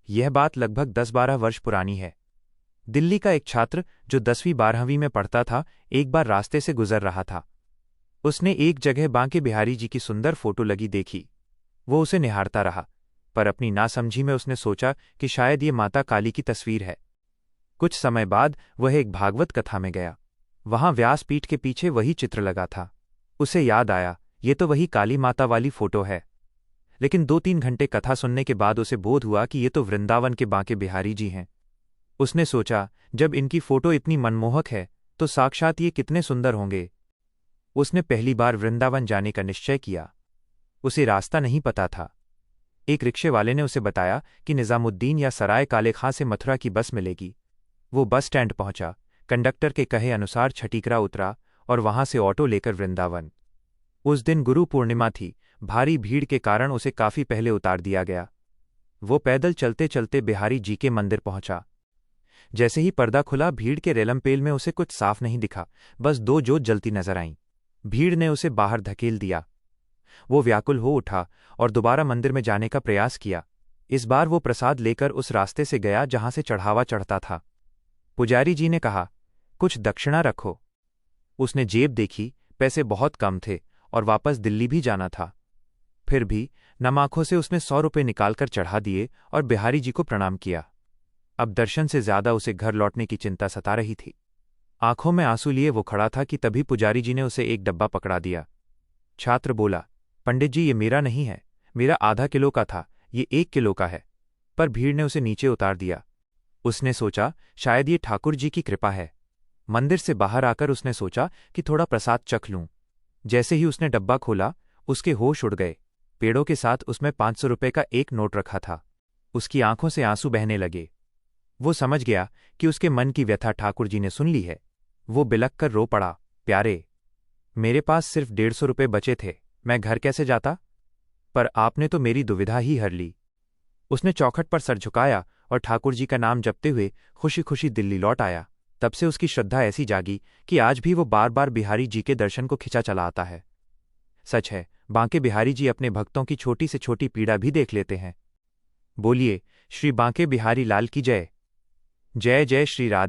यह बात लगभग 10-12 वर्ष पुरानी है। दिल्ली का एक छात्र जो 10वीं-12वीं में पढ़ता था, एक बार रास्ते से गुजर रहा था। उसने एक जगह बांके बिहारी जी की सुंदर फोटो लगी देखी। वो उसे निहारता रहा, पर अपनी नासमझी में उसने सोचा कि शायद ये माता काली की तस्वीर है। कुछ समय बाद वह एक भागवत कथा में गया। वहां व्यासपीठ के पीछे वही चित्र लगा था। उसे याद आया, ये तो वही काली माता वाली फोटो है। लेकिन 2-3 घंटे कथा सुनने के बाद उसे बोध हुआ कि ये तो वृंदावन के बांके बिहारी जी हैं। उसने सोचा, जब इनकी फोटो इतनी मनमोहक है तो साक्षात ये कितने सुंदर होंगे। उसने पहली बार वृंदावन जाने का निश्चय किया। उसे रास्ता नहीं पता था। एक रिक्शे वाले ने उसे बताया कि निजामुद्दीन या सराय काले खां से मथुरा की बस मिलेगी। वो बस स्टैंड पहुंचा, कंडक्टर के कहे अनुसार छटीकरा उतरा और वहां से ऑटो लेकर वृंदावन। उस दिन गुरु पूर्णिमा थी। भारी भीड़ के कारण उसे काफी पहले उतार दिया गया। वो पैदल चलते चलते बिहारी जी के मंदिर पहुंचा। जैसे ही पर्दा खुला, भीड़ के रेलमपेल में उसे कुछ साफ नहीं दिखा, बस 2 जोत जलती नजर आईं। भीड़ ने उसे बाहर धकेल दिया। वो व्याकुल हो उठा और दोबारा मंदिर में जाने का प्रयास किया। इस बार वो प्रसाद लेकर उस रास्ते से गया जहां से चढ़ावा चढ़ता था। पुजारी जी ने कहा, कुछ दक्षिणा रखो। उसने जेब देखी, पैसे बहुत कम थे और वापस दिल्ली भी जाना था। फिर भी नम आंखों से उसने 100 रुपये निकालकर चढ़ा दिए और बिहारी जी को प्रणाम किया। अब दर्शन से ज्यादा उसे घर लौटने की चिंता सता रही थी। आंखों में आंसू लिए वो खड़ा था कि तभी पुजारी जी ने उसे एक डब्बा पकड़ा दिया। छात्र बोला, पंडित जी, ये मेरा नहीं है, मेरा आधा किलो का था, ये 1 किलो का है। पर भीड़ ने उसे नीचे उतार दिया। उसने सोचा, शायद ये ठाकुर जी की कृपा है। मंदिर से बाहर आकर उसने सोचा कि थोड़ा प्रसाद चख लूं। जैसे ही उसने डब्बा खोला, उसके होश उड़ गए। पेड़ों के साथ उसमें 500 रुपये का एक नोट रखा था। उसकी आंखों से आंसू बहने लगे। वो समझ गया कि उसके मन की व्यथा ठाकुर जी ने सुन ली है। वो बिलख कर रो पड़ा, प्यारे, मेरे पास सिर्फ 150 रुपये बचे थे, मैं घर कैसे जाता? पर आपने तो मेरी दुविधा ही हर ली। उसने चौखट पर सर झुकाया और ठाकुर जी का नाम जपते हुए खुशी खुशी दिल्ली लौट आया। तब से उसकी श्रद्धा ऐसी जागी कि आज भी वो बार बार बिहारी जी के दर्शन को खिंचा चला आता है। सच है, बांके बिहारी जी अपने भक्तों की छोटी से छोटी पीड़ा भी देख लेते हैं। बोलिए, श्री बांके बिहारी लाल की जय। जय जय श्री राधे।